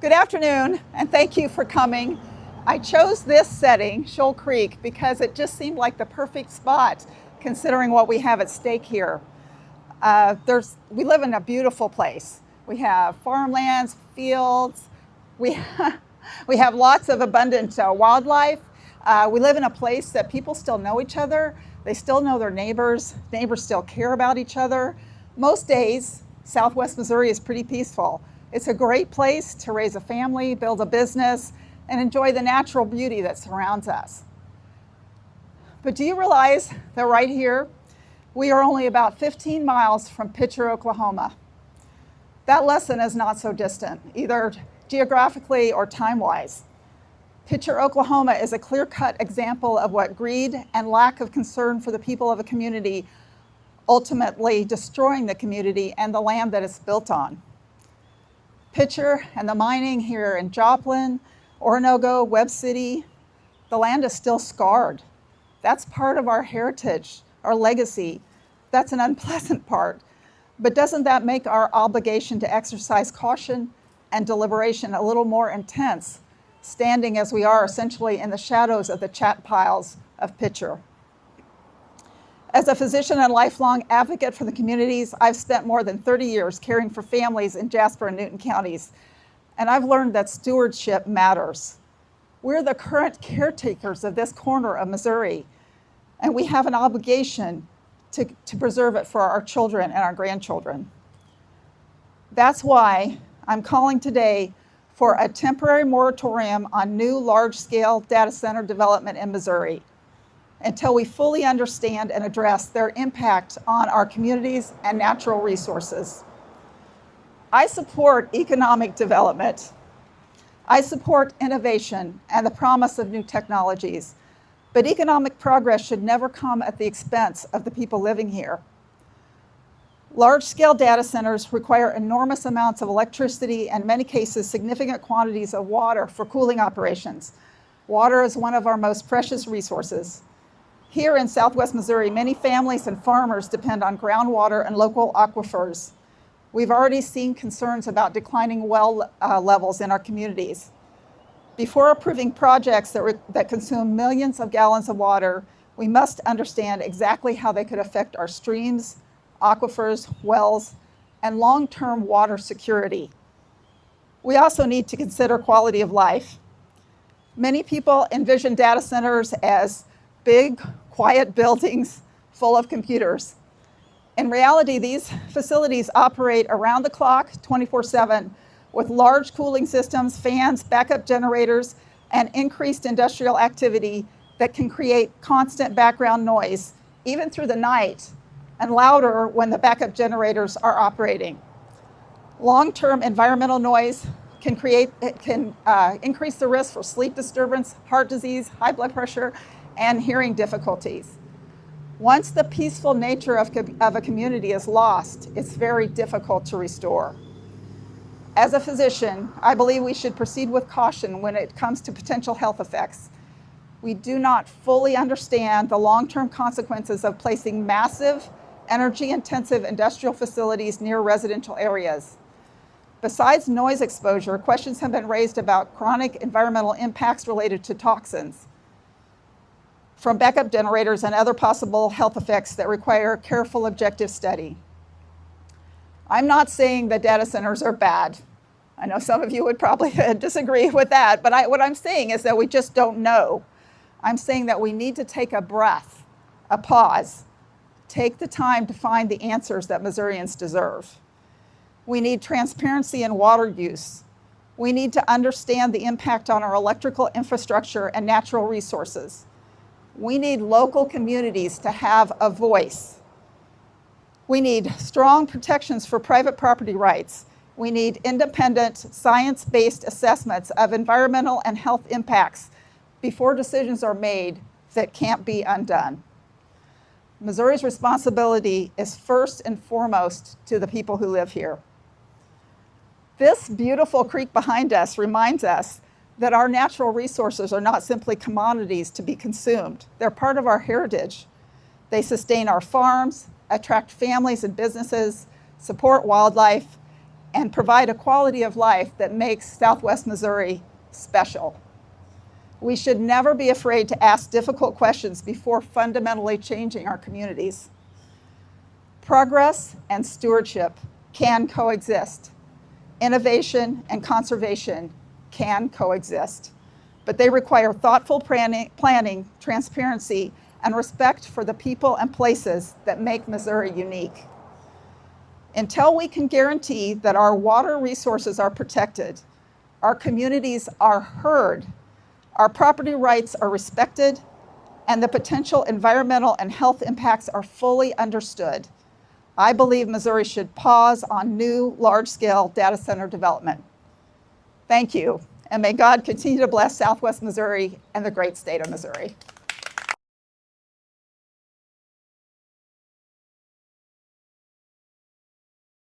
Good afternoon, and thank you for coming. I chose this setting, Shoal Creek, because it just seemed like the perfect spot considering what we have at stake here. We live in a beautiful place. We have farmlands, fields, we have lots of abundant wildlife. We live in a place that people still know each other. They still know their neighbors. Neighbors still care about each other. Most days, Southwest Missouri is pretty peaceful. It's a great place to raise a family, build a business, and enjoy the natural beauty that surrounds us. But do you realize that right here, we are only about 15 miles from Pitcher, Oklahoma? That lesson is not so distant, either geographically or time-wise. Pitcher, Oklahoma is a clear-cut example of what greed and lack of concern for the people of a community ultimately destroying the community and the land that it's built on. Pitcher and the mining here in Joplin, Oronogo, Webb City, the land is still scarred. That's part of our heritage, our legacy. That's an unpleasant part. But doesn't that make our obligation to exercise caution and deliberation a little more intense, standing as we are essentially in the shadows of the chat piles of Pitcher? As a physician and lifelong advocate for the communities, I've spent more than 30 years caring for families in Jasper and Newton counties, and I've learned that stewardship matters. We're the current caretakers of this corner of Missouri, and we have an obligation to preserve it for our children and our grandchildren. That's why I'm calling today for a temporary moratorium on new large-scale data center development in Missouri until we fully understand and address their impact on our communities and natural resources. I support economic development. I support innovation and the promise of new technologies, but economic progress should never come at the expense of the people living here. Large-scale data centers require enormous amounts of electricity and, in many cases, significant quantities of water for cooling operations. Water is one of our most precious resources. Here in Southwest Missouri, many families and farmers depend on groundwater and local aquifers. We've already seen concerns about declining well levels in our communities. Before approving projects that consume millions of gallons of water, we must understand exactly how they could affect our streams, aquifers, wells, and long-term water security. We also need to consider quality of life. Many people envision data centers as big, quiet buildings full of computers. In reality, these facilities operate around the clock, 24/7, with large cooling systems, fans, backup generators, and increased industrial activity that can create constant background noise, even through the night, and louder when the backup generators are operating. Long-term environmental noise can increase the risk for sleep disturbance, heart disease, high blood pressure, and hearing difficulties. Once the peaceful nature of a community is lost, it's very difficult to restore. As a physician, I believe we should proceed with caution when it comes to potential health effects. We do not fully understand the long-term consequences of placing massive, energy-intensive industrial facilities near residential areas. Besides noise exposure, questions have been raised about chronic environmental impacts related to toxins from backup generators and other possible health effects that require careful, objective study. I'm not saying that data centers are bad. I know some of you would probably disagree with that, but what I'm saying is that we just don't know. I'm saying that we need to take a breath, a pause, take the time to find the answers that Missourians deserve. We need transparency in water use. We need to understand the impact on our electrical infrastructure and natural resources. We need local communities to have a voice. We need strong protections for private property rights. We need independent, science-based assessments of environmental and health impacts before decisions are made that can't be undone. Missouri's responsibility is first and foremost to the people who live here. This beautiful creek behind us reminds us that our natural resources are not simply commodities to be consumed. They're part of our heritage. They sustain our farms, attract families and businesses, support wildlife, and provide a quality of life that makes Southwest Missouri special. We should never be afraid to ask difficult questions before fundamentally changing our communities. Progress and stewardship can coexist. Innovation and conservation can coexist, but they require thoughtful planning, transparency, and respect for the people and places that make Missouri unique. Until we can guarantee that our water resources are protected, our communities are heard, our property rights are respected, and the potential environmental and health impacts are fully understood, I believe Missouri should pause on new large-scale data center development. Thank you, and may God continue to bless Southwest Missouri and the great state of Missouri.